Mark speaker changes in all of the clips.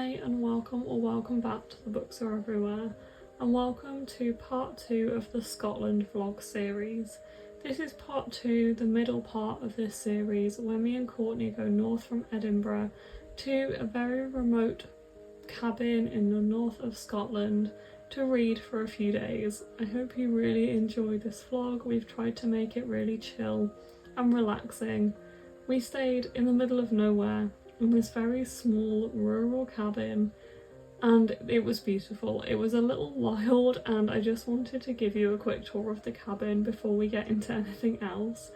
Speaker 1: Hi and welcome back to The Books Are Everywhere, and welcome to part 2 of the Scotland vlog series. This is part 2, the middle part of this series, where me and Courtney go north from Edinburgh to a very remote cabin in the north of Scotland to read for a few days. I hope you really enjoy this vlog. We've tried to make it really chill and relaxing. We stayed in the middle of nowhere in this very small rural cabin and it was beautiful. It was a little wild and I just wanted to give you a quick tour of the cabin before we get into anything else.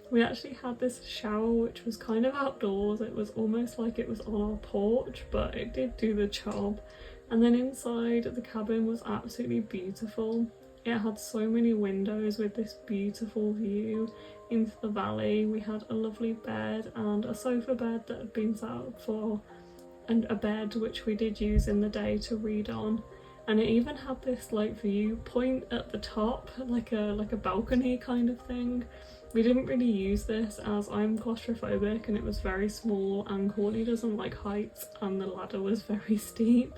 Speaker 1: We actually had this shower which was kind of outdoors. It was almost like it was on our porch, but it did do the job. And then inside the cabin was absolutely beautiful. It had so many windows with this beautiful view into the valley. We had a lovely bed and a sofa bed that had been set up for, and a bed which we did use in the day to read on. And it even had this like viewpoint at the top, like a balcony kind of thing. We didn't really use this as I'm claustrophobic and it was very small and Courtney doesn't like heights and the ladder was very steep.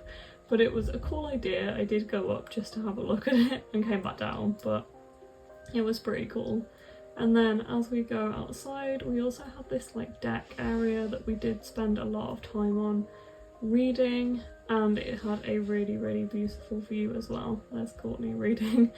Speaker 1: But it was a cool idea. I did go up just to have a look at it and came back down, but it was pretty cool. And then as we go outside, we also had this like deck area that we did spend a lot of time on reading, and it had a really beautiful view as well. There's Courtney reading.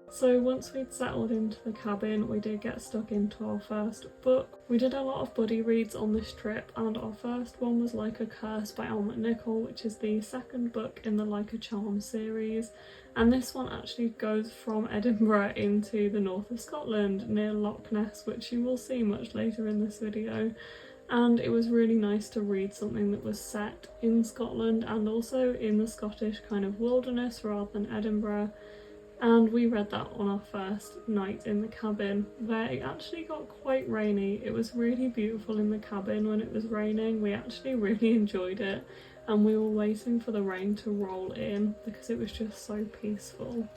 Speaker 1: So once we'd settled into the cabin, we did get stuck into our first book. We did a lot of buddy reads on this trip, and our first one was Like a Curse by Elle McNichol, which is the second book in the Like a Charm series. And this one actually goes from Edinburgh into the north of Scotland near Loch Ness, which you will see much later in this video. And it was really nice to read something that was set in Scotland and also in the Scottish kind of wilderness rather than Edinburgh. And we read that on our first night in the cabin, where it actually got quite rainy. It was really beautiful in the cabin when it was raining. We actually really enjoyed it, and we were waiting for the rain to roll in because it was just so peaceful.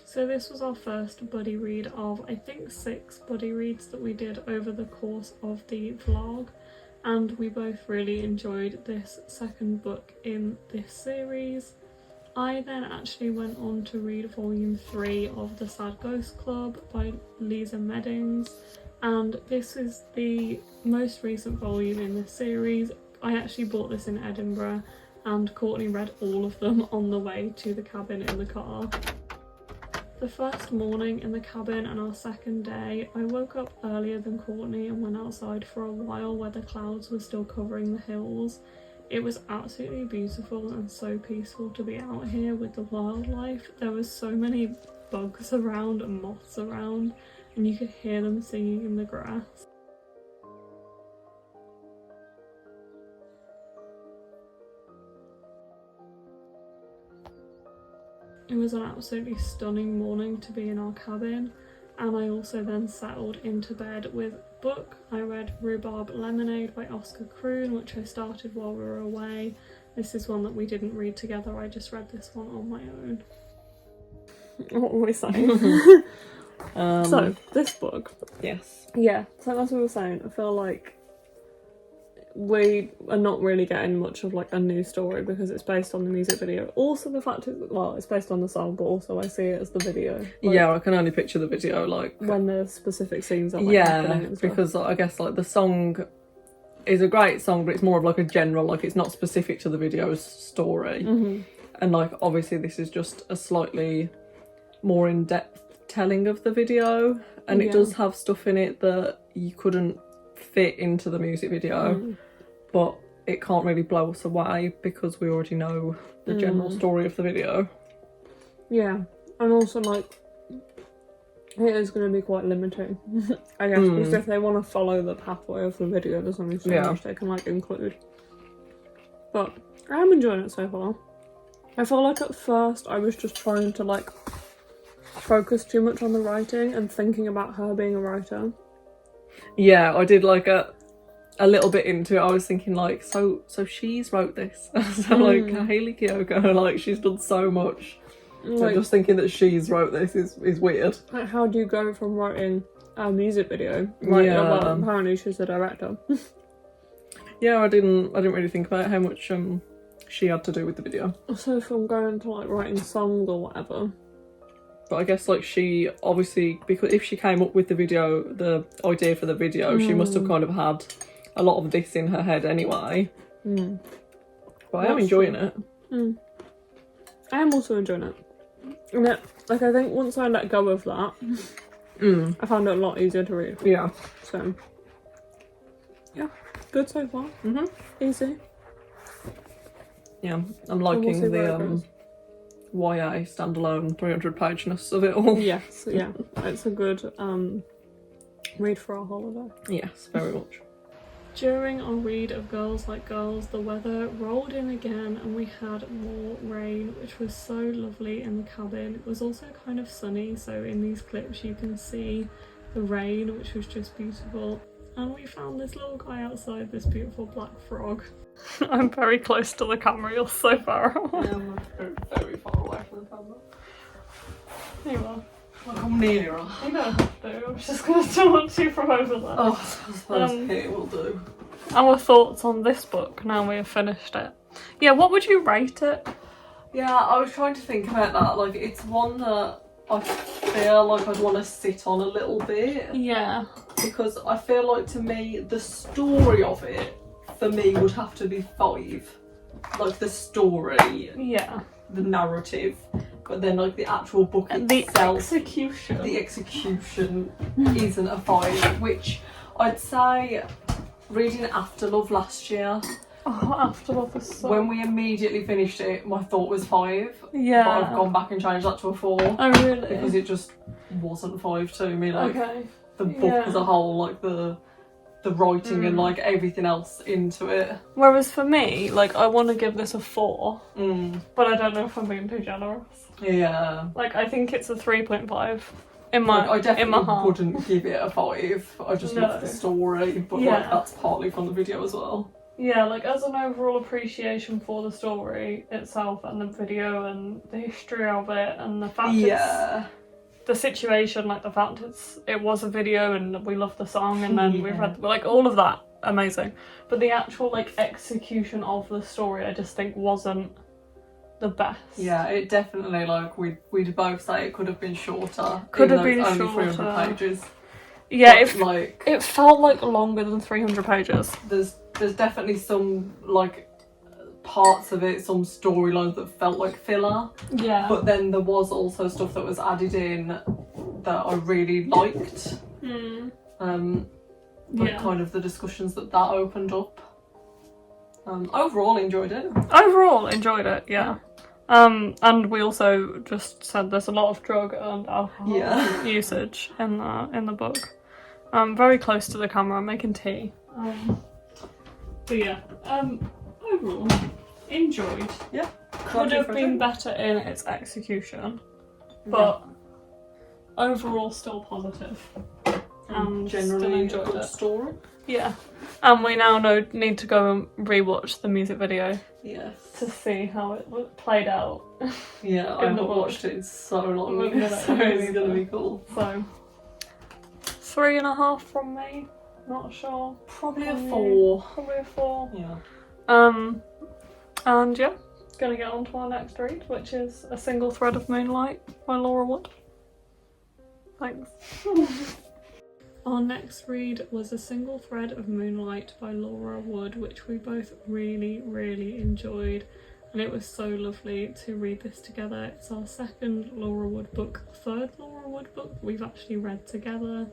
Speaker 1: So this was our first buddy read of, I think, 6 buddy reads that we did over the course of the vlog. And we both really enjoyed this second book in this series. I then actually went on to read volume 3 of The Sad Ghost Club by Lisa Meddings, and this is the most recent volume in this series. I actually bought this in Edinburgh and Courtney read all of them on the way to the cabin in the car. The first morning in the cabin and our second day, I woke up earlier than Courtney and went outside for a while where the clouds were still covering the hills. It was absolutely beautiful and so peaceful to be out here with the wildlife. There was so many bugs around and moths around, and you could hear them singing in the grass. It was an absolutely stunning morning to be in our cabin, and I also then settled into bed with a book. I read Rhubarb Lemonade by Oscar Kroon, which I started while we were away. This is one that we didn't read together, I just read this one on my own. What were we saying? So, this book.
Speaker 2: Yes.
Speaker 1: Yeah, so as we were saying, I feel like we are not really getting much of like a new story because it's based on the music video. Also the fact it's based on the song, but also I see it as the video. Like,
Speaker 2: yeah, I can only picture the video like
Speaker 1: when the specific scenes are like happening and stuff.
Speaker 2: Because I guess like the song is a great song, but it's more of like a general, like it's not specific to the video's story. And like obviously this is just a slightly more in-depth telling of the video, and it does have stuff in it that you couldn't fit into the music video. But it can't really blow us away because we already know the general story of the video. Yeah,
Speaker 1: and also like it is going to be quite limiting, I guess, because if they want to follow the pathway of the video, there's only so much they can like include. But I am enjoying it so far. I feel like at first I was just trying to like focus too much on the writing and thinking about her being a writer.
Speaker 2: Yeah, I did like a little bit into it. I was thinking like, so she's wrote this. So like Hayley Kiyoko, like she's done so much. Like, just thinking that she's wrote this is weird.
Speaker 1: Like, how do you go from writing a music video. Right,
Speaker 2: Yeah.
Speaker 1: well, apparently she's the director.
Speaker 2: Yeah, I didn't really think about how much she had to do with the video.
Speaker 1: So from going to like writing songs or whatever.
Speaker 2: But I guess like she obviously, because if she came up with the video, the idea for the video, she must have kind of had a lot of this in her head anyway. But I am enjoying it.
Speaker 1: I am also enjoying it. And it, like, I think once I let go of that, I found it a lot easier to read.
Speaker 2: Yeah.
Speaker 1: So, yeah, good so far. Easy.
Speaker 2: Yeah, I'm liking
Speaker 1: see where it
Speaker 2: the
Speaker 1: goes.
Speaker 2: YA standalone 300-pageness of it all.
Speaker 1: Yes, yeah, it's a good read for our holiday.
Speaker 2: Yes, very much.
Speaker 1: During our read of Girls Like Girls, the weather rolled in again and we had more rain, which was so lovely in the cabin. It was also kind of sunny, so in these clips you can see the rain, which was just beautiful. And we found this little guy outside, this beautiful black frog. I'm very close to the camera, you're so far away.
Speaker 2: I'm very far away from the camera.
Speaker 1: Here you are.
Speaker 2: Like I'm nearer.
Speaker 1: You don't have to, I'm just going to talk you from over there.
Speaker 2: Oh, I suppose here will do.
Speaker 1: Our thoughts on this book now we have finished it. Yeah, what would you rate it?
Speaker 2: Yeah, I was trying to think about that. Like, it's one that I feel like I'd want to sit on a little bit.
Speaker 1: Yeah.
Speaker 2: Because I feel like, to me, the story of it, for me, would have to be 5. Like, the story,
Speaker 1: Yeah.
Speaker 2: the narrative, but then, like, the actual book
Speaker 1: The
Speaker 2: itself.
Speaker 1: execution.
Speaker 2: The execution isn't a 5, which I'd say, reading After Love last year,
Speaker 1: After Love was so...
Speaker 2: when we immediately finished it, my thought was 5.
Speaker 1: Yeah.
Speaker 2: But I've gone back and changed that to a 4.
Speaker 1: Oh, really?
Speaker 2: Because it just wasn't 5 to me. Like,
Speaker 1: Okay.
Speaker 2: the book as a whole, like the writing and like everything else into it.
Speaker 1: Whereas for me, like, I want to give this a 4, but I don't know if I'm being too generous.
Speaker 2: Yeah.
Speaker 1: Like, I think it's a 3.5 in my
Speaker 2: Like, I definitely
Speaker 1: in my heart.
Speaker 2: wouldn't give it a 5. I just love the story, but like that's partly from the video as well.
Speaker 1: Yeah, like as an overall appreciation for the story itself and the video and the history of it and the fact it's the situation, like the fact it was a video and we love the song and then we've read like all of that, amazing. But the actual like execution of the story I just think wasn't the best.
Speaker 2: Yeah, it definitely, like we'd both say it could have been shorter.
Speaker 1: Could have
Speaker 2: even
Speaker 1: been
Speaker 2: though it's only
Speaker 1: shorter.
Speaker 2: 300 pages.
Speaker 1: Yeah,
Speaker 2: But,
Speaker 1: it felt like longer than 300 pages.
Speaker 2: There's definitely some like parts of it, some storylines that felt like filler.
Speaker 1: Yeah.
Speaker 2: But then there was also stuff that was added in that I really liked. Like kind of the discussions that opened up. Overall enjoyed it.
Speaker 1: Overall enjoyed it, yeah. And we also just said there's a lot of drug and alcohol usage in the book. Very close to the camera, I'm making tea. But yeah, overall enjoyed.
Speaker 2: Yeah.
Speaker 1: Could have been better in its execution, but overall still positive. And
Speaker 2: generally
Speaker 1: still enjoyed
Speaker 2: a good
Speaker 1: it.
Speaker 2: story.
Speaker 1: Yeah. And we now need to go and rewatch the music video.
Speaker 2: Yes.
Speaker 1: To see how it played out.
Speaker 2: Yeah, I haven't watched it in so long, so it's gonna be cool.
Speaker 1: So 3.5 from me. Not sure.
Speaker 2: Probably a 4.
Speaker 1: Probably a 4.
Speaker 2: Yeah.
Speaker 1: And yeah, gonna get on to our next read, which is A Single Thread of Moonlight by Laura Wood. Thanks. Our next read was A Single Thread of Moonlight by Laura Wood, which we both really, really enjoyed. And it was so lovely to read this together. It's our second Laura Wood book, third Laura Wood book we've actually read together.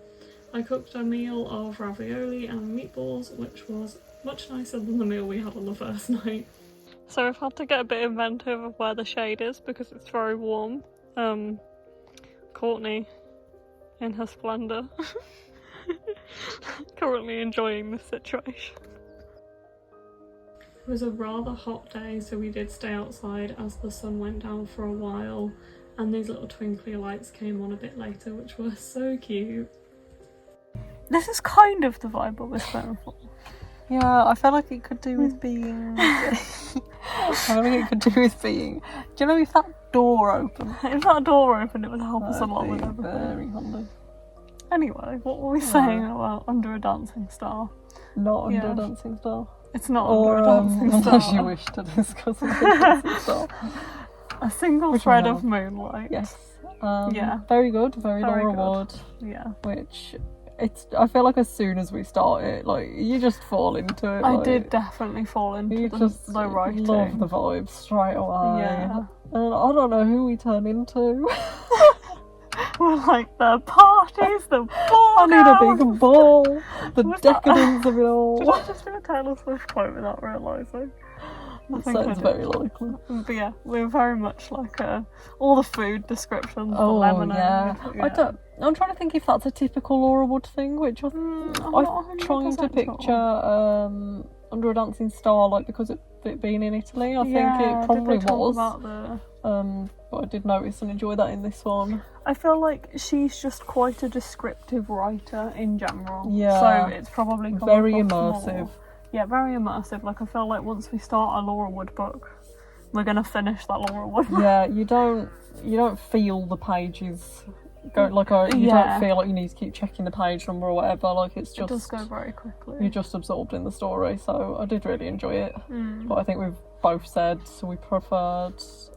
Speaker 1: I cooked a meal of ravioli and meatballs, which was much nicer than the meal we had on the first night. So we've had to get a bit inventive of where the shade is because it's very warm. Courtney, in her splendour, currently enjoying this situation. It was a rather hot day, so we did stay outside as the sun went down for a while, and these little twinkly lights came on a bit later, which were so cute. This is kind of the vibe I was going for.
Speaker 2: Yeah, I feel like it could do with being... I feel like it could do with being... Do you know, if that door opened?
Speaker 1: If that door opened, it would help us a lot with everything.
Speaker 2: Very handy.
Speaker 1: Anyway, what were we saying about Under a Dancing Star?
Speaker 2: Not Under a Dancing Star.
Speaker 1: It's not Under a Dancing Star.
Speaker 2: Unless you wish to discuss Under a Dancing Star.
Speaker 1: A Single Thread of Moonlight.
Speaker 2: Yes.
Speaker 1: Yeah.
Speaker 2: Very good. Very Laura
Speaker 1: good.
Speaker 2: Wood.
Speaker 1: Yeah.
Speaker 2: Which, I feel like as soon as we start it, like, you just fall into it.
Speaker 1: I
Speaker 2: like,
Speaker 1: did definitely fall into the writing.
Speaker 2: Love the vibes straight away.
Speaker 1: Yeah.
Speaker 2: And I don't know who we turn into.
Speaker 1: We're like, the parties, the ball.
Speaker 2: I need a big ball. The
Speaker 1: Was
Speaker 2: decadence of it all.
Speaker 1: Did I just read a Taylor Swift quote without realising? I think
Speaker 2: Sounds very likely.
Speaker 1: But yeah, we're very much like all the food descriptions, the
Speaker 2: Oh,
Speaker 1: lemonade.
Speaker 2: yeah. I'm trying to think if that's a typical Laura Wood thing, which I'm trying to picture Under a Dancing Star, like, because of it being in Italy. I think it probably was. But I did notice and enjoy that in this one.
Speaker 1: I feel like she's just quite a descriptive writer in general.
Speaker 2: Yeah.
Speaker 1: So it's probably
Speaker 2: very immersive.
Speaker 1: More. Yeah, very immersive. Like, I feel like once we start a Laura Wood book, we're gonna finish that Laura Wood book.
Speaker 2: Yeah, you don't feel the pages go like you don't feel like you need to keep checking the page number or whatever. Like, it's just,
Speaker 1: it does go very quickly.
Speaker 2: You're just absorbed in the story. So I did really enjoy it. But I think we've both said we preferred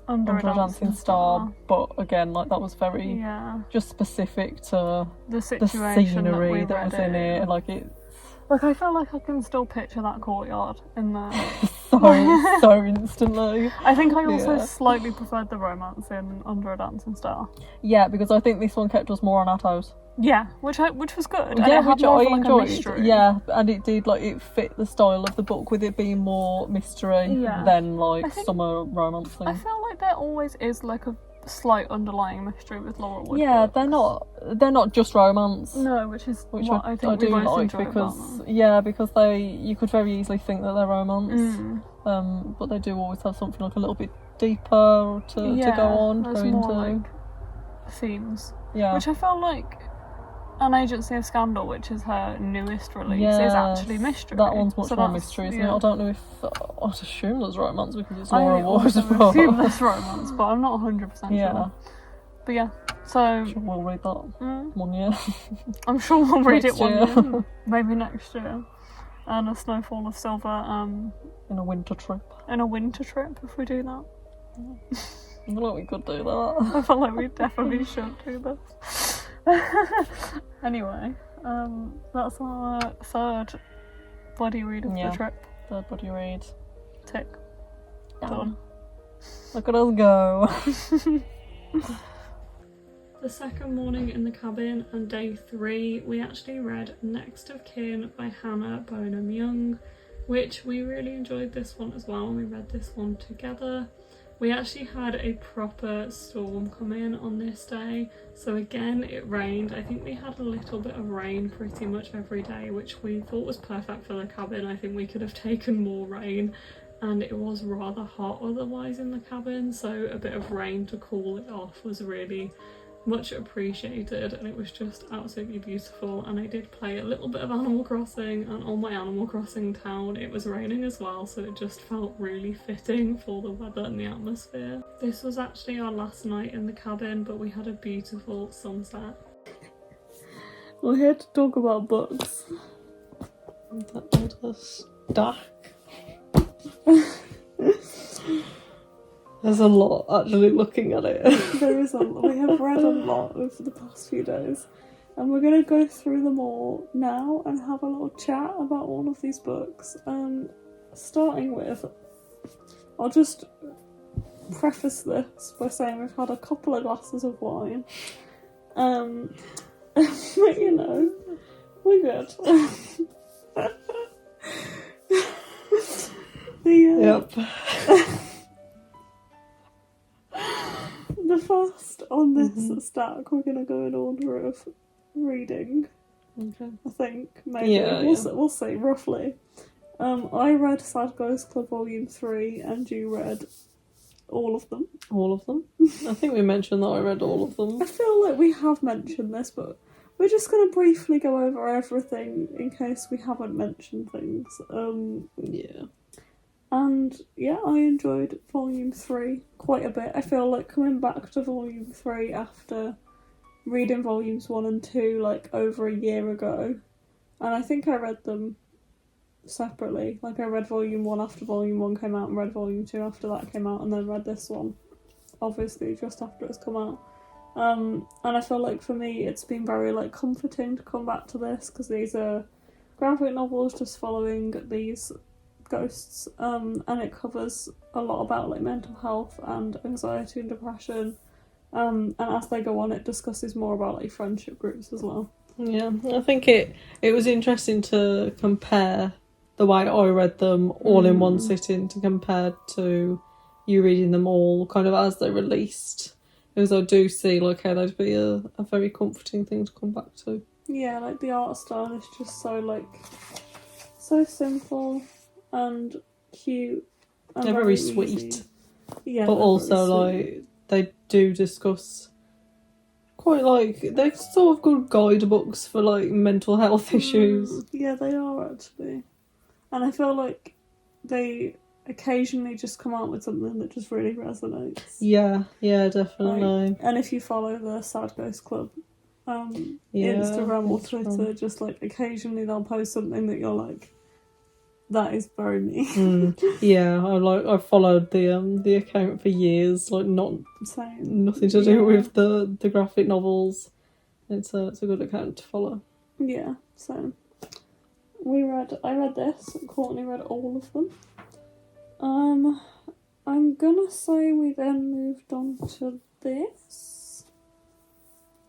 Speaker 2: Under a Dancing Star. But again, like, that was very just specific to
Speaker 1: the situation,
Speaker 2: the scenery
Speaker 1: that
Speaker 2: was in it. Like, it.
Speaker 1: Like, I feel like I can still picture that courtyard in there.
Speaker 2: so instantly.
Speaker 1: I think I also slightly preferred the romance in Under a Dancing Star.
Speaker 2: Yeah, because I think this one kept us more on our toes.
Speaker 1: Yeah, which was good.
Speaker 2: Yeah,
Speaker 1: and it had more of, like,
Speaker 2: enjoyed.
Speaker 1: A mystery.
Speaker 2: Yeah, and it did, like, it fit the style of the book with it being more mystery than, like, summer romancing.
Speaker 1: I feel like there always is, like, a slight underlying mystery with Laura Wood.
Speaker 2: Yeah,
Speaker 1: books.
Speaker 2: they're not just romance.
Speaker 1: No, which what I think
Speaker 2: I do
Speaker 1: we both
Speaker 2: like,
Speaker 1: enjoy
Speaker 2: because
Speaker 1: about them.
Speaker 2: because you could very easily think that they're romance. But they do always have something like a little bit deeper to go on.
Speaker 1: There's more like themes.
Speaker 2: Yeah.
Speaker 1: Which I felt like An Agency of Scandal, which is her newest release, is actually mystery.
Speaker 2: That one's much more mystery, isn't it? I don't know if I'd assume there's romance because it's Laura Wood.
Speaker 1: I assume there's romance, but I'm not 100% sure. But yeah, so
Speaker 2: I'm sure we'll read that 1 year.
Speaker 1: I'm sure we'll read it 1
Speaker 2: year.
Speaker 1: year, maybe next year. And A Snowfall of Silver.
Speaker 2: In a winter trip.
Speaker 1: In a winter trip, if we do that.
Speaker 2: I feel like we could do that.
Speaker 1: I feel like we definitely should do this. Anyway, that's our third bloody read of the trip.
Speaker 2: Third bloody read.
Speaker 1: Tick. Done.
Speaker 2: Look at us go.
Speaker 1: The second morning in the cabin and day 3, we actually read Next of Kin by Hannah Bonham Young, which we really enjoyed this one as well, and we read this one together. We actually had a proper storm come in on this day, so again it rained. I think we had a little bit of rain pretty much every day, which we thought was perfect for the cabin. I think we could have taken more rain, and it was rather hot otherwise in the cabin, so a bit of rain to cool it off was really much appreciated, and it was just absolutely beautiful. And I did play a little bit of Animal Crossing, and on my Animal Crossing town it was raining as well, so it just felt really fitting for the weather and the atmosphere. This was actually our last night in the cabin, but we had a beautiful sunset. We're here to talk about books.
Speaker 2: That made us dark. There's a lot, actually, looking at it.
Speaker 1: There is a lot. We have read a lot over the past few days, and we're going to go through them all now and have a little chat about all of these books. Starting with, I'll just preface this by saying we've had a couple of glasses of wine. But you know, we're good.
Speaker 2: Yep.
Speaker 1: The first on this stack, we're going to go in order of reading.
Speaker 2: Okay.
Speaker 1: I think, maybe. We'll see, roughly. I read Sad Guys Club Volume 3, and you read all of them.
Speaker 2: All of them? I think we mentioned that I read all of them.
Speaker 1: I feel like we have mentioned this, but we're just going to briefly go over everything in case we haven't mentioned things.
Speaker 2: Yeah.
Speaker 1: And yeah, I enjoyed Volume 3 quite a bit. I feel like coming back to Volume 3 after reading volumes 1 and 2 like over a year ago, and I think I read them separately. Like I read volume 1 after volume 1 came out and read volume 2 after that came out, and then read this one obviously just after it's come out. And I feel like for me it's been very like comforting to come back to this, because these are graphic novels just following these ghosts, and it covers a lot about like mental health and anxiety and depression, and as they go on it discusses more about like friendship groups as well.
Speaker 2: Yeah, I think it was interesting to compare the way I read them all in one sitting to compare to you reading them all kind of as they released, because I do see like how they'd be a very comforting thing to come back to.
Speaker 1: Yeah, like the art style is just so like so simple and cute and
Speaker 2: They're very
Speaker 1: easy.
Speaker 2: sweet.
Speaker 1: Yeah,
Speaker 2: but
Speaker 1: they're
Speaker 2: also
Speaker 1: very
Speaker 2: like they do discuss quite like they're sort of good guidebooks for like mental health issues.
Speaker 1: Yeah, they are actually, and I feel like they occasionally just come out with something that just really resonates.
Speaker 2: Yeah, definitely.
Speaker 1: Like, and if you follow the Sad Ghost Club Instagram or Twitter, just like occasionally they'll post something that you're like, that is very me.
Speaker 2: Yeah, I followed the account for years, like nothing to do with the graphic novels. It's a good account to follow.
Speaker 1: Yeah, so I read this, Courtney read all of them. I'm gonna say we then moved on to this,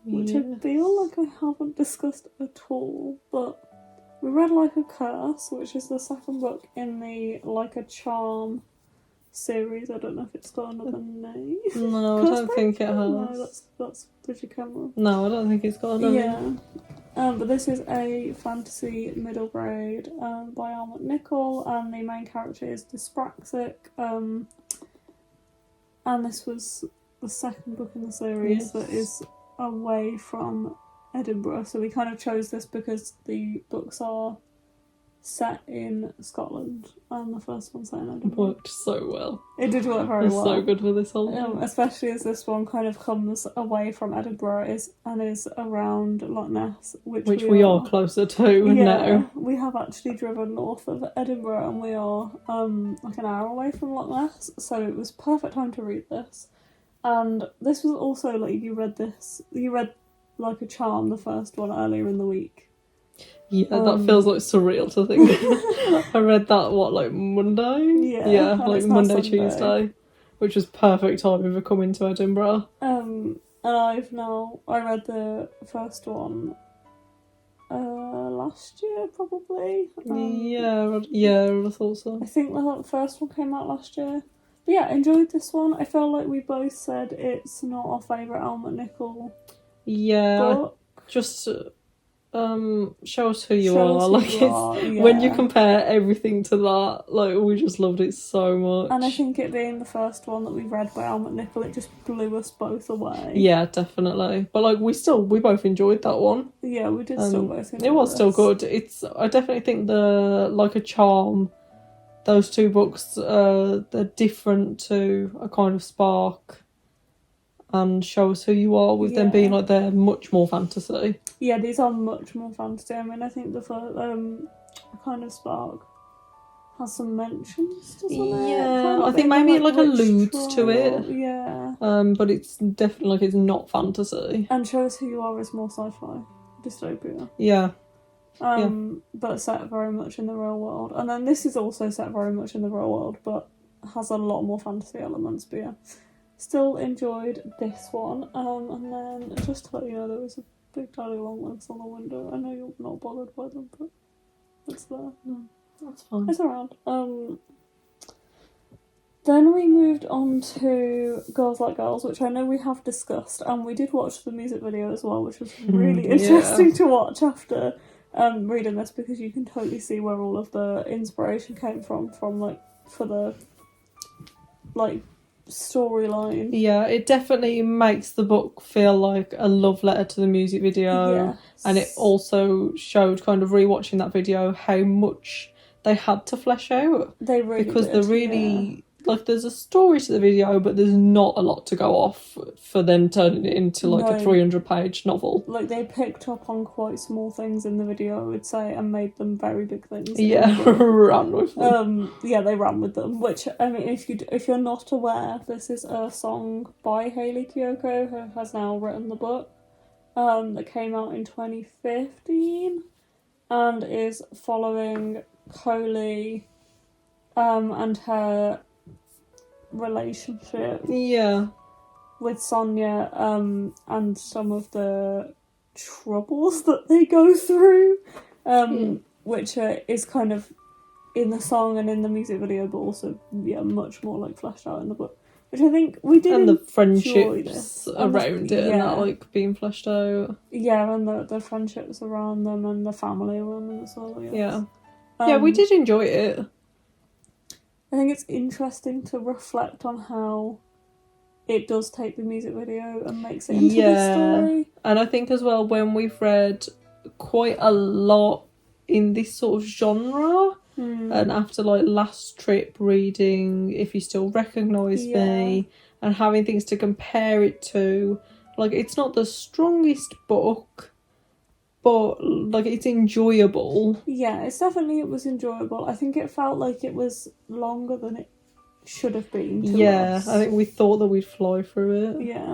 Speaker 1: which I feel like I haven't discussed at all, but we read Like a Curse, which is the second book in the Like a Charm series. I don't know if it's got another name.
Speaker 2: No, I don't think it has.
Speaker 1: No, that's Bridget Cameron.
Speaker 2: No, I don't think it's got another
Speaker 1: name. Yeah. But this is a fantasy middle grade by Al McNichol, and the main character is dyspraxic. And this was the second book in the series that is away from Edinburgh, so we kind of chose this because the books are set in Scotland and the first one's set in Edinburgh.
Speaker 2: It worked so well.
Speaker 1: It did work very well.
Speaker 2: It's so good for this whole thing.
Speaker 1: Especially as this one kind of comes away from Edinburgh is around Loch Ness, which we are closer to now. We have actually driven north of Edinburgh, and we are like an hour away from Loch Ness, so it was perfect time to read this. And this was also like you read Like a Charm, the first one, earlier in the week.
Speaker 2: Yeah, that feels like surreal to think. I read that, like Monday? Yeah, like Monday, Sunday. Tuesday. Which was perfect timing for coming to Edinburgh.
Speaker 1: And I read the first one last year, probably.
Speaker 2: I thought so.
Speaker 1: I think the first one came out last year. But yeah, enjoyed this one. I feel like we both said it's not our favourite Al McNichol book.
Speaker 2: Just show us who you are. When you compare everything to that, like we just loved it so much.
Speaker 1: And I think it being the first one that we read by Al McNichol, it just blew us both away.
Speaker 2: Yeah, definitely. But like we both enjoyed that one.
Speaker 1: Yeah, we did still both enjoy
Speaker 2: it. Was still good. I definitely think the Like a Charm, those two books, they're different to A Kind of Spark and Show Us Who You Are, with them being like they're much more fantasy. Yeah,
Speaker 1: these are much more fantasy. I mean, I think the first Kind of Spark has some mentions, doesn't it?
Speaker 2: Yeah, I think maybe it like alludes to it.
Speaker 1: Yeah.
Speaker 2: But it's definitely like it's not fantasy.
Speaker 1: And Show Us Who You Are is more sci-fi, dystopia.
Speaker 2: Yeah.
Speaker 1: But set very much in the real world. And then this is also set very much in the real world, but has a lot more fantasy elements. But yeah, still enjoyed this one. And then just to let you know, there was a big daddy long legs on the window. I know you're not bothered by them, but it's there.
Speaker 2: No, that's fine.
Speaker 1: It's around. Then we moved on to Girls Like Girls, which I know we have discussed, and we did watch the music video as well, which was really interesting to watch after reading this, because you can totally see where all of the inspiration came from like for the like storyline. Yeah,
Speaker 2: it definitely makes the book feel like a love letter to the music video. And it also showed, kind of rewatching that video, how much they had to flesh out.
Speaker 1: They really
Speaker 2: because
Speaker 1: did,
Speaker 2: they're really like there's a story to the video, but there's not a lot to go off for them turning it into like a 300-page novel.
Speaker 1: Like they picked up on quite small things in the video, I would say, and made them very big things.
Speaker 2: Yeah, ran with them.
Speaker 1: Yeah, they ran with them. Which, I mean, if you're not aware, this is a song by Hayley Kiyoko, who has now written the book, that came out in 2015, and is following Coley, and her relationship with Sonia, and some of the troubles that they go through, which is kind of in the song and in the music video, but also much more like fleshed out in the book, which I think we did.
Speaker 2: And the friendships around it and that like being fleshed out. Yeah,
Speaker 1: and the friendships around them and the family around them as well.
Speaker 2: Yeah, we did enjoy it.
Speaker 1: I think it's interesting to reflect on how it does take the music video and makes it into the story.
Speaker 2: And I think as well, when we've read quite a lot in this sort of genre, and after like last trip reading If You Still Recognise Me, and having things to compare it to, like it's not the strongest book, but like it's enjoyable.
Speaker 1: Yeah, it was enjoyable. I think it felt like it was longer than it should have been to us.
Speaker 2: I think we thought that we'd fly through it.
Speaker 1: Yeah.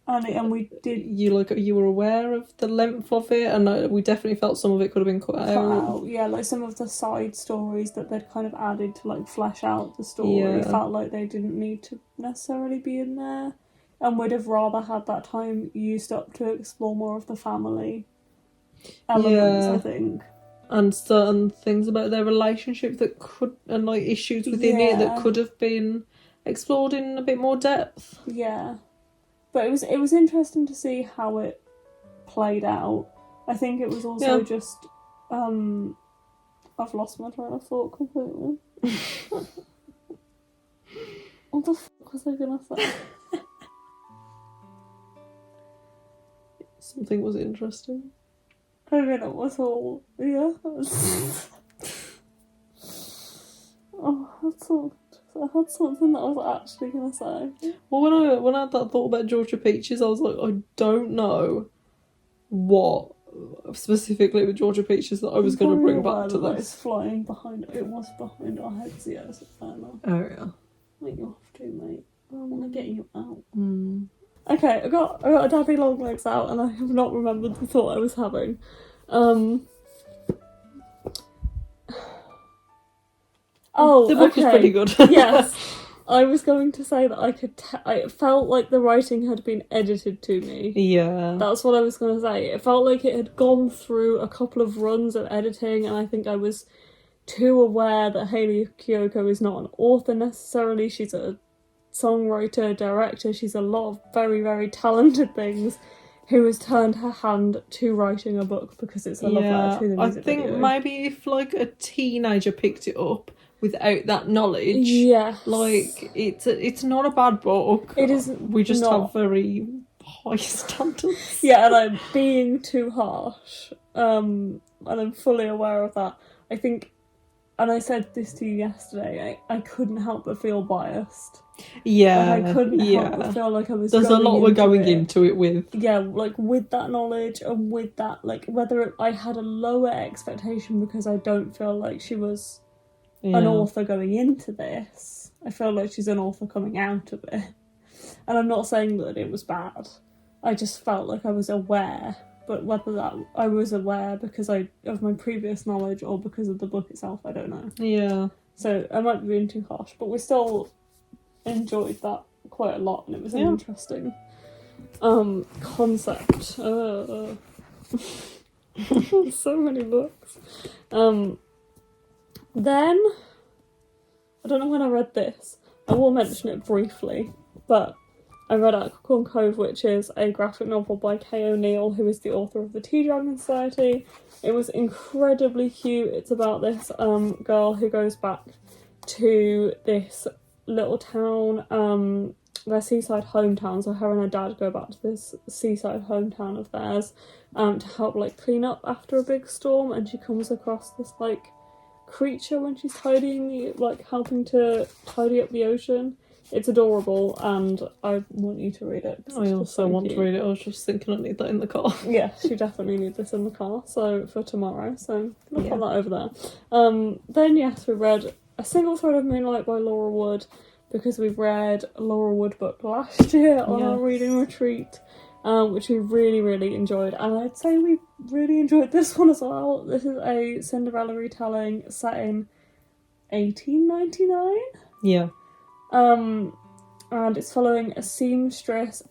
Speaker 1: And we did.
Speaker 2: You were aware of the length of it, and we definitely felt some of it could have been cut out.
Speaker 1: Yeah, like some of the side stories that they'd kind of added to like flesh out the story felt like they didn't need to necessarily be in there, and would have rather had that time used up to explore more of the family elements, I think.
Speaker 2: And certain things about their relationship that could, and like issues within it that could have been explored in a bit more depth.
Speaker 1: Yeah. But it was interesting to see how it played out. I think it was also just I've lost my train of thought completely. What the fuck was I gonna say?
Speaker 2: Something was interesting.
Speaker 1: I mean, it was all I had something that I was actually going to say.
Speaker 2: Well, when I had that thought about Georgia Peaches, I was like, I don't know what specifically with Georgia Peaches that I was going to bring back to this.
Speaker 1: It's flying behind. It was behind our heads, yeah. So fair enough.
Speaker 2: Oh yeah.
Speaker 1: Like you have to, mate. I want to get you out. Okay, I got a Daddy Long Legs out, and I have not remembered the thought I was having.
Speaker 2: The book is pretty good.
Speaker 1: Yes, I was going to say that I felt like the writing had been edited to me.
Speaker 2: Yeah.
Speaker 1: That's what I was going to say. It felt like it had gone through a couple of runs of editing, and I think I was too aware that Hayley Kiyoko is not an author necessarily. She's a songwriter, director. She's a lot of very, very talented things, who has turned her hand to writing a book because it's a love letter to the music
Speaker 2: I think
Speaker 1: video.
Speaker 2: maybe if like a teenager picked it up without that knowledge, like it's not a bad book.
Speaker 1: It is.
Speaker 2: We just have very high standards.
Speaker 1: Yeah, and I'm being too harsh. And I'm fully aware of that. I think, and I said this to you yesterday, I couldn't help but feel biased.
Speaker 2: Yeah,
Speaker 1: like I couldn't help but feel like I was.
Speaker 2: There's a lot we're going into it with.
Speaker 1: Yeah, like with that knowledge and with that, like whether I had a lower expectation because I don't feel like she was an author going into this. I feel like she's an author coming out of it. And I'm not saying that it was bad. I just felt like I was aware. But whether that I was aware because of my previous knowledge or because of the book itself, I don't know.
Speaker 2: Yeah.
Speaker 1: So I might be being too harsh, but we still enjoyed that quite a lot, and it was an interesting concept. So many books. Then I don't know when I read this. I will mention it briefly, but I read Acorn Cove, which is a graphic novel by Kay O'Neill, who is the author of the Tea Dragon Society. It was incredibly cute. It's about this girl who goes back to this little town, their seaside hometown. So her and her dad go back to this seaside hometown of theirs to help like clean up after a big storm, and she comes across this like creature when she's helping to tidy up the ocean. It's adorable, and I want you to read it.
Speaker 2: I also want to read it. I was just thinking I need that in the car.
Speaker 1: Yes, you definitely need this in the car, so for tomorrow. So I'll put that over there. Then yes, we read A Single Thread of Moonlight by Laura Wood, because we've read a Laura Wood book last year on our reading retreat, which we really, really enjoyed. And I'd say we really enjoyed this one as well. This is a Cinderella retelling set in 1899.
Speaker 2: Yeah.
Speaker 1: And it's following a seamstress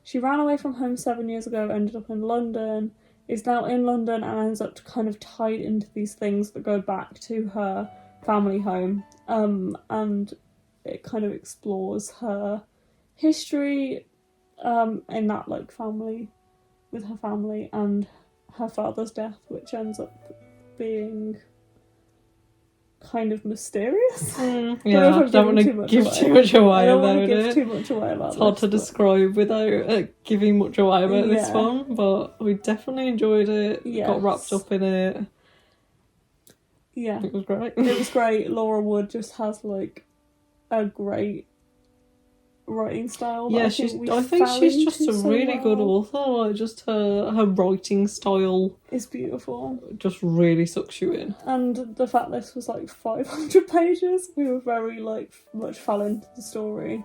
Speaker 1: she ran away from home 7 years ago, ended up in London, is now in London, and ends up kind of tied into these things that go back to her family home. And it kind of explores her history, in that family, with her family, and her father's death, which ends up being kind of mysterious.
Speaker 2: I don't want to give too much away about it. It's hard to describe without giving much away about this one, but we definitely enjoyed it. Got wrapped up in it. Yeah, it was great.
Speaker 1: It was great. Laura Wood just has a great writing style.
Speaker 2: Yeah, I think she's just a really good author. Just her writing style
Speaker 1: is beautiful.
Speaker 2: Just really sucks you in.
Speaker 1: And the fact this was 500 pages, we were very much fell into the story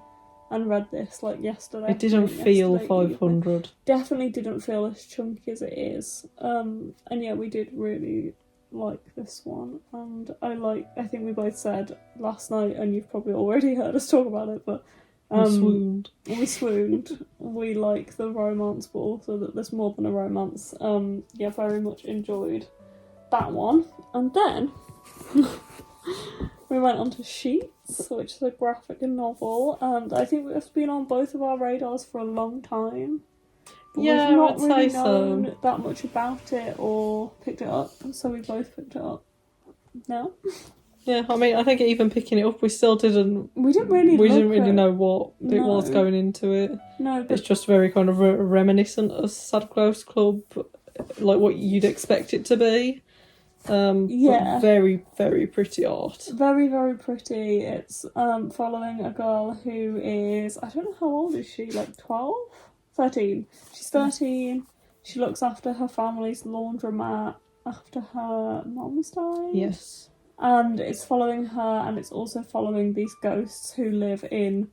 Speaker 1: and read this yesterday.
Speaker 2: It didn't feel 500.
Speaker 1: Evening. Definitely didn't feel as chunky as it is. And yeah, we did really like this one, and I think we both said last night, and you've probably already heard us talk about it, but we swooned. We like the romance, but also that there's more than a romance. Very much enjoyed that one. And then we went on to Sheets, which is a graphic novel, and I think it's been on both of our radars for a long time. But we've not really known that much about it or picked it up, so we both picked it up. No?
Speaker 2: Yeah, I mean, I think even picking it up, we didn't really know what it was going into it.
Speaker 1: No, but
Speaker 2: it's just very kind of reminiscent of Sad Close Club, like what you'd expect it to be. But very, very pretty art.
Speaker 1: Very, very pretty. It's following a girl who is, I don't know how old is she, 12? 13. She's 13. She looks after her family's laundromat after her mum's died.
Speaker 2: Yes.
Speaker 1: And it's following her, and it's also following these ghosts who live in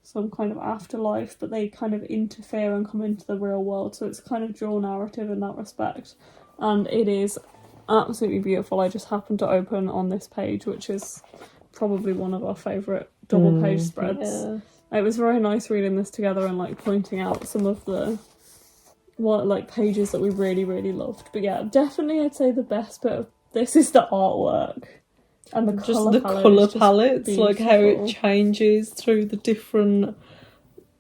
Speaker 1: some kind of afterlife, but they kind of interfere and come into the real world, so it's kind of dual narrative in that respect. And it is absolutely beautiful. I just happened to open on this page, which is probably one of our favourite double page spreads.
Speaker 2: Yeah.
Speaker 1: It was very nice reading this together and pointing out some of the pages that we really, really loved. But yeah, definitely I'd say the best bit of this is the artwork. And the
Speaker 2: colour palettes, how it changes through the different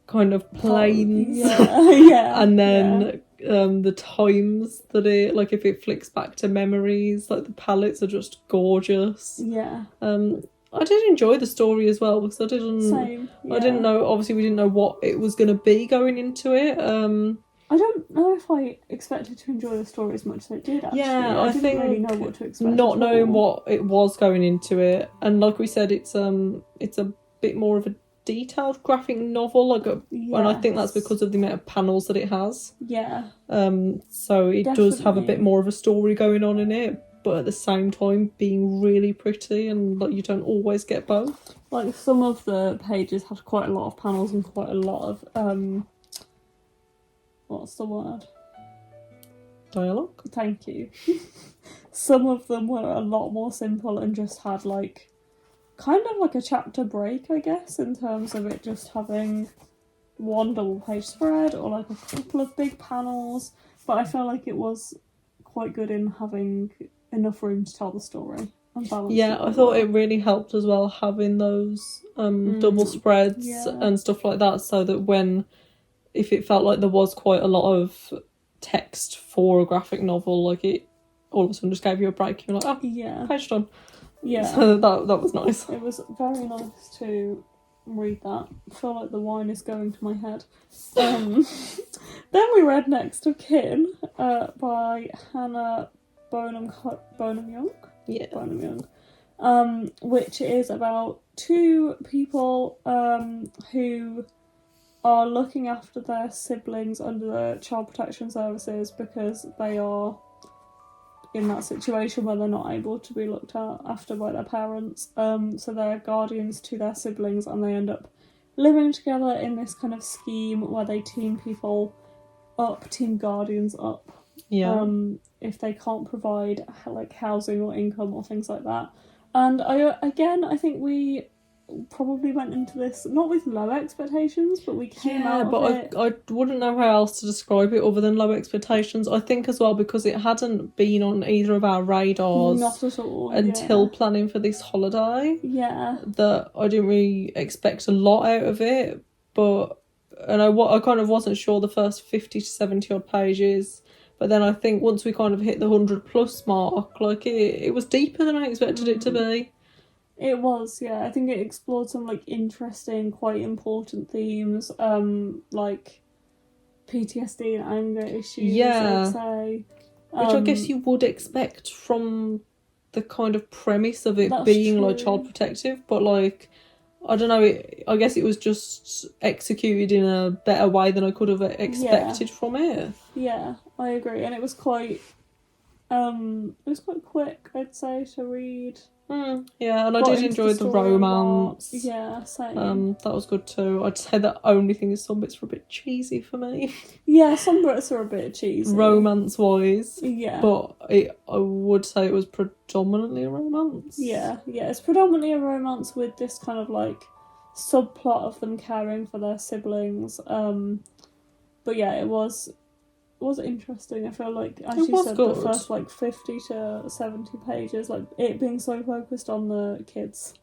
Speaker 2: kind of planes. And then the times that it, if it flicks back to memories, the palettes are just gorgeous.
Speaker 1: Yeah.
Speaker 2: I did enjoy the story as well, because I didn't know, obviously we didn't know what it was going to be going into it.
Speaker 1: I don't know if I expected to enjoy the story as much as I did, actually.
Speaker 2: Yeah,
Speaker 1: I didn't really know what to expect.
Speaker 2: Not knowing what it was going into it, and like we said, it's a bit more of a detailed graphic novel, and I think that's because of the amount of panels that it has.
Speaker 1: Yeah.
Speaker 2: So it does have a bit more of a story going on in it, but at the same time being really pretty, and you don't always get both.
Speaker 1: Some of the pages had quite a lot of panels and quite a lot of what's the word?
Speaker 2: Dialogue?
Speaker 1: Thank you. Some of them were a lot more simple and just had kind of a chapter break, I guess, in terms of it just having one double page spread or a couple of big panels. But I felt like it was quite good in having enough room to tell the story and balance.
Speaker 2: Yeah, I thought it really helped as well having those double spreads and stuff like that, so that if it felt like there was quite a lot of text for a graphic novel, it all of a sudden just gave you a break. You're like, page done.
Speaker 1: Yeah.
Speaker 2: So that was nice.
Speaker 1: It was very nice to read that. I feel like the wine is going to my head. Then we read Next of Kin by Hannah Bonham Young.
Speaker 2: Yeah.
Speaker 3: Bright and Young, which is about two people who are looking after their siblings under the Child Protection Services because they are in that situation where they're not able to be looked after by their parents. So they're guardians to their siblings, and they end up living together in this kind of scheme where they team people up, team guardians up.
Speaker 2: Yeah.
Speaker 3: If they can't provide like housing or income or things like that. And I think we probably went into this not with low expectations, but we came out of it.
Speaker 2: I wouldn't know how else to describe it other than low expectations. I think as well because it hadn't been on either of our radars
Speaker 3: Not at all
Speaker 2: until planning for this holiday.
Speaker 3: Yeah.
Speaker 2: That I didn't really expect a lot out of it, and I kind of wasn't sure the first 50 to 70 odd pages. But then I think once we kind of hit the 100+ mark, like it was deeper than I expected it to be.
Speaker 3: It was, yeah. I think it explored some like interesting, quite important themes, like PTSD and anger issues.
Speaker 2: Yeah.
Speaker 3: I'd say,
Speaker 2: which I guess you would expect from the kind of premise of it being
Speaker 3: true.
Speaker 2: like child protective, but like I don't know. I guess it was just executed in a better way than I could have expected from it.
Speaker 3: Yeah, I agree, and it was quite quick, I'd say, to read.
Speaker 2: Yeah, and I did enjoy the romance.
Speaker 3: Yeah, same.
Speaker 2: That was good too. I'd say the only thing is some bits were a bit cheesy for me.
Speaker 3: Yeah, some bits are a bit cheesy.
Speaker 2: Romance-wise.
Speaker 3: Yeah.
Speaker 2: But I would say it was predominantly a romance.
Speaker 3: Yeah, it's predominantly a romance with this kind of like subplot of them caring for their siblings. But yeah, it was interesting. I feel like, as you said,
Speaker 2: good.
Speaker 3: The first like 50 to 70 pages, like it being so focused on the kids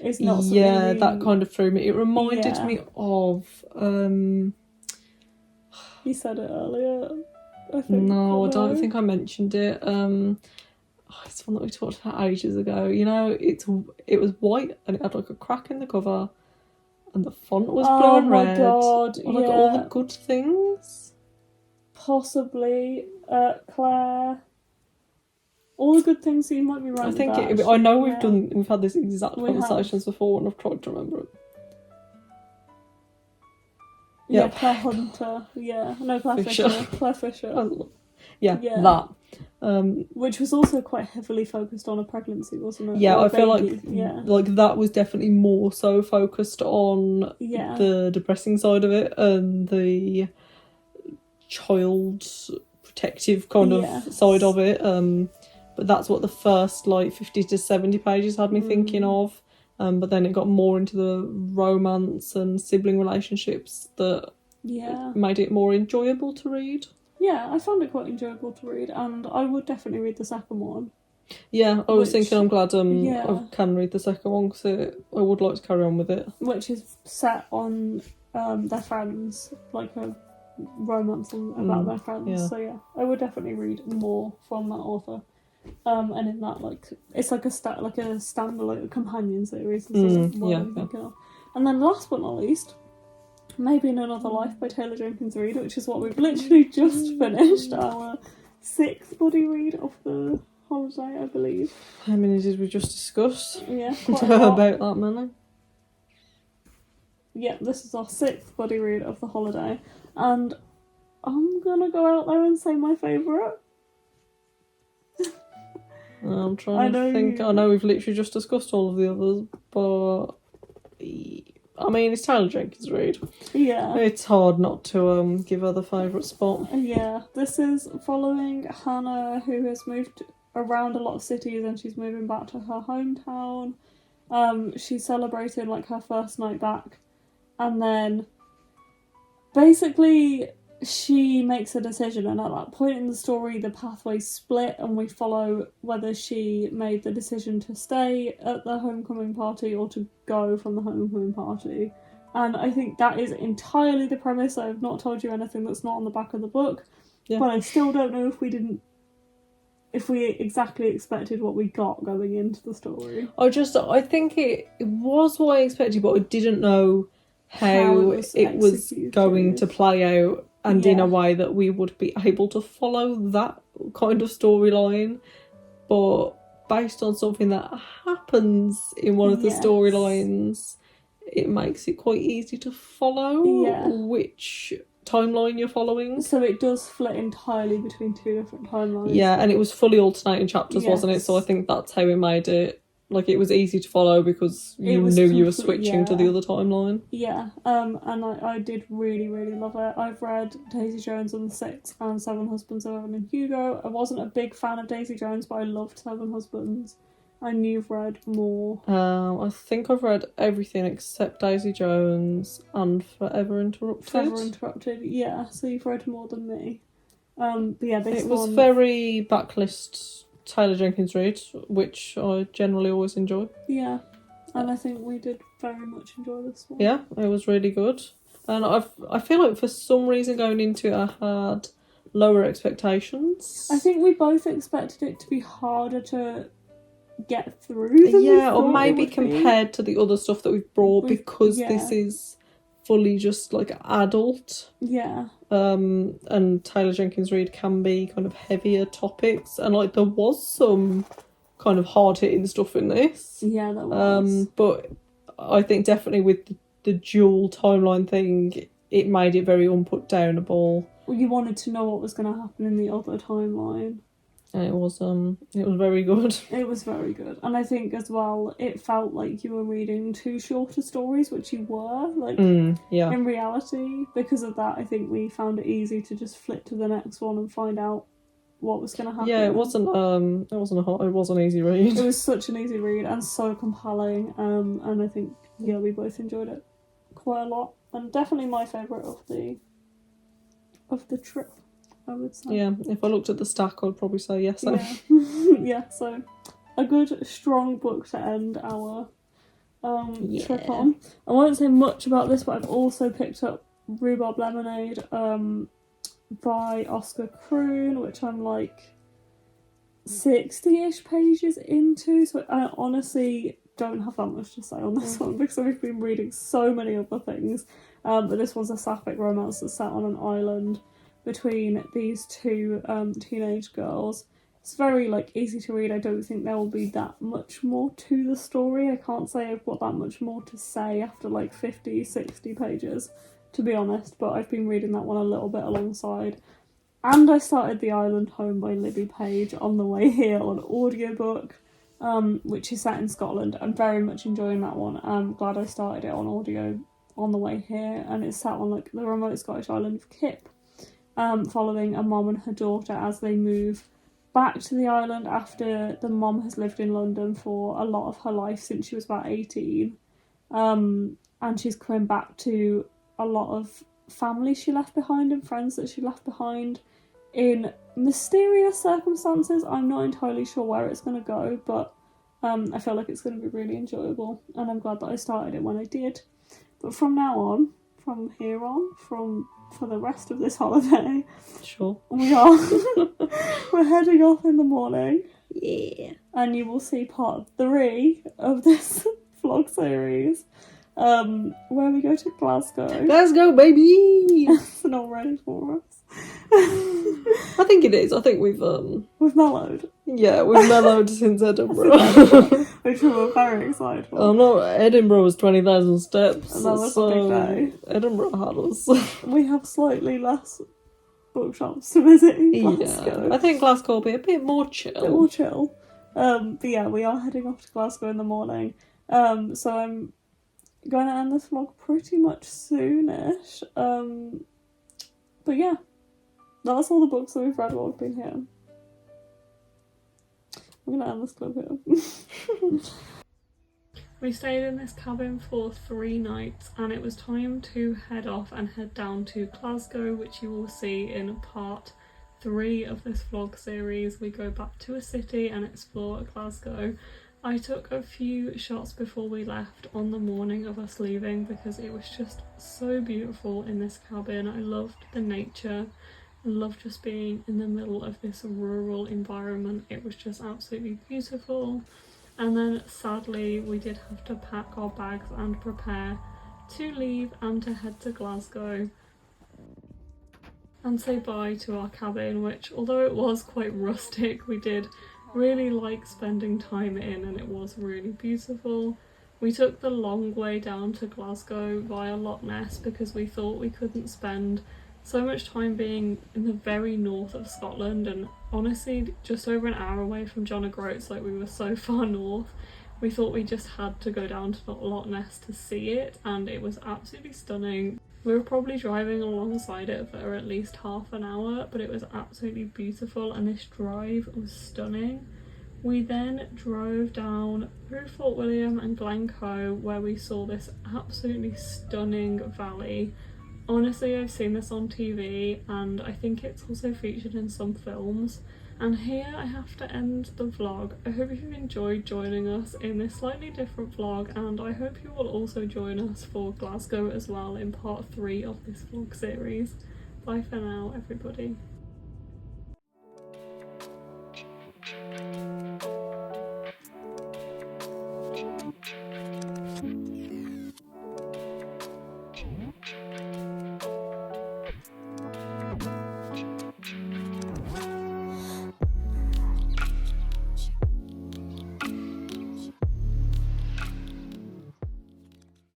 Speaker 3: is not something
Speaker 2: that kind of threw me. It reminded me of
Speaker 3: you said it earlier, I think.
Speaker 2: No, I don't think I mentioned it. It's one that we talked about ages ago. You know, it was white and it had like a crack in the cover and the font was blue and red.
Speaker 3: Oh my god,
Speaker 2: like all the good things.
Speaker 3: Possibly, Claire. All the good things you might be right.
Speaker 2: I think I know we've had this exact conversations before, and I've tried to remember it.
Speaker 3: Yeah, Claire Hunter. Yeah, no, Claire Fisher. Claire Fisher.
Speaker 2: Yeah, that.
Speaker 3: Which was also quite heavily focused on a pregnancy, wasn't it?
Speaker 2: Yeah, I feel like that was definitely more so focused on the depressing side of it and the child protective kind of side of it. But that's what the first like 50 to 70 pages had me thinking of. But then it got more into the romance and sibling relationships that made it more enjoyable to read.
Speaker 3: Yeah, I found it quite enjoyable to read, and I would definitely read the second one.
Speaker 2: Yeah, I was thinking I'm glad I can read the second one because I would like to carry on with it.
Speaker 3: Which is set on their friends, like a romance about their friends.
Speaker 2: Yeah.
Speaker 3: So yeah, I would definitely read more from that author. And in that, like, it's like a standalone companion series. And then last but not least, Maybe in Another Life by Taylor Jenkins Reid, which is what we've literally just finished, our 6th buddy read of the holiday, I believe.
Speaker 2: How many did we just discuss?
Speaker 3: Yeah, quite a lot.
Speaker 2: About that many.
Speaker 3: Yeah, this is our 6th buddy read of the holiday, and I'm gonna go out there and say my favourite.
Speaker 2: I'm trying to think. I know we've literally just discussed all of the others, but I mean, it's Taylor Jenkins Reid.
Speaker 3: Yeah.
Speaker 2: It's hard not to give her the favourite spot.
Speaker 3: Yeah, this is following Hannah, who has moved around a lot of cities and she's moving back to her hometown. She's celebrating like her first night back, and then basically she makes a decision, and at that point in the story the pathways split and we follow whether she made the decision to stay at the homecoming party or to go from the homecoming party. And I think that is entirely the premise. I have not told you anything that's not on the back of the book, but I still don't know if we exactly expected what we got going into the story. I
Speaker 2: think it was what I expected, but I didn't know how it was going to play out, and in a way that we would be able to follow that kind of storyline. But based on something that happens in one of the
Speaker 3: Yes.
Speaker 2: storylines, it makes it quite easy to follow
Speaker 3: Yeah.
Speaker 2: which timeline you're following.
Speaker 3: So it does split entirely between two different timelines.
Speaker 2: Yeah, and it was fully alternating chapters, wasn't it?
Speaker 3: Yes.
Speaker 2: So I think that's how it made it, like, it was easy to follow because
Speaker 3: It
Speaker 2: you
Speaker 3: was
Speaker 2: knew you were
Speaker 3: complete-
Speaker 2: switching to the
Speaker 3: yeah.
Speaker 2: other timeline.
Speaker 3: Yeah, and I did really, really love it. I've read Daisy Jones and the Six and Seven Husbands of Evelyn Hugo. I wasn't a big fan of Daisy Jones, but I loved Seven Husbands. And you've read more.
Speaker 2: I think I've read everything except Daisy Jones and Forever Interrupted.
Speaker 3: Forever Interrupted, yeah, so you've read more than me. But yeah, this
Speaker 2: It was
Speaker 3: one...
Speaker 2: very backlist Taylor Jenkins Reid, which I generally always enjoy.
Speaker 3: Yeah, and I think we did very much enjoy this one.
Speaker 2: Yeah, it was really good. And I feel like for some reason going into it I had lower expectations.
Speaker 3: I think we both expected it to be harder to get through than we
Speaker 2: Yeah, or
Speaker 3: thought it
Speaker 2: maybe
Speaker 3: would be.
Speaker 2: compared to the other stuff that we've brought, because
Speaker 3: yeah.
Speaker 2: this is fully just like adult.
Speaker 3: Yeah.
Speaker 2: And Taylor Jenkins Reid can be kind of heavier topics, and like there was some kind of hard hitting stuff in this.
Speaker 3: Yeah, that was.
Speaker 2: But I think definitely with the dual timeline thing, it made it very unputdownable.
Speaker 3: Well, you wanted to know what was going to happen in the other timeline.
Speaker 2: And it was very good.
Speaker 3: It was very good. And I think as well, it felt like you were reading two shorter stories, which you were, like,
Speaker 2: Yeah.
Speaker 3: in reality. Because of that, I think we found it easy to just flip to the next one and find out what was going to happen.
Speaker 2: Yeah, it wasn't an easy read.
Speaker 3: It was such an easy read and so compelling. And I think, yeah, we both enjoyed it quite a lot. And definitely my favourite of the trip, I would say.
Speaker 2: Yeah, if I looked at the stack, I'd probably say yes.
Speaker 3: Yeah. Yeah, so a good, strong book to end our trip on. I won't say much about this, but I've also picked up Rhubarb Lemonade by Oscar Kroon, which I'm like 60-ish pages into, so I honestly don't have that much to say on this one because I've been reading so many other things. But this one's a sapphic romance that's set on an island between these two teenage girls. It's very like easy to read. I don't think there will be that much more to the story. I can't say I've got that much more to say after like 50, 60 pages, to be honest, but I've been reading that one a little bit alongside. And I started The Island Home by Libby Page on the way here on audiobook, which is set in Scotland. I'm very much enjoying that one. I'm glad I started it on audio on the way here, and it's set on like the remote Scottish island of Kip, following a mom and her daughter as they move back to the island after the mom has lived in London for a lot of her life since she was about 18, and she's coming back to a lot of family she left behind and friends that she left behind in mysterious circumstances. I'm not entirely sure where it's going to go, but I feel like it's going to be really enjoyable, and I'm glad that I started it when I did. But from now on, from here on, for the rest of this holiday,
Speaker 2: Sure.
Speaker 3: we're heading off in the morning.
Speaker 2: Yeah.
Speaker 3: And you will see part 3 of this vlog series, where we go to Glasgow.
Speaker 2: Let's go, baby!
Speaker 3: It's not ready for us.
Speaker 2: I think it is. I think we've
Speaker 3: mellowed.
Speaker 2: Yeah, we've mellowed since Edinburgh.
Speaker 3: Which we were very excited for.
Speaker 2: Oh no, Edinburgh was 20,000 steps.
Speaker 3: And that was
Speaker 2: so
Speaker 3: a big day.
Speaker 2: Edinburgh had us.
Speaker 3: We have slightly less bookshops to visit in Glasgow.
Speaker 2: Yeah, I think Glasgow will be a bit more chill.
Speaker 3: A bit more chill. But yeah, we are heading off to Glasgow in the morning. So I'm going to end this vlog pretty much soonish. But yeah, that's all the books that we've read while we've been here. I'm going to end this clip here.
Speaker 1: We stayed in this cabin for 3 nights, and it was time to head off and head down to Glasgow, which you will see in part 3 of this vlog series. We go back to a city and explore Glasgow. I took a few shots before we left on the morning of us leaving because it was just so beautiful in this cabin. I loved the nature. I loved just being in the middle of this rural environment. It was just absolutely beautiful. And then sadly we did have to pack our bags and prepare to leave and to head to Glasgow and say bye to our cabin, which although it was quite rustic, we did really like spending time in, and it was really beautiful. We took the long way down to Glasgow via Loch Ness because we thought we couldn't spend so much time being in the very north of Scotland, and honestly just over an hour away from John O'Groats, like we were so far north. We thought we just had to go down to Loch Ness to see it, and it was absolutely stunning. We were probably driving alongside it for at least half an hour, but it was absolutely beautiful, and this drive was stunning. We then drove down through Fort William and Glencoe, where we saw this absolutely stunning valley. Honestly, I've seen this on TV, and I think it's also featured in some films. And here I have to end the vlog. I hope you've enjoyed joining us in this slightly different vlog, and I hope you will also join us for Glasgow as well in part 3 of this vlog series. Bye for now, everybody.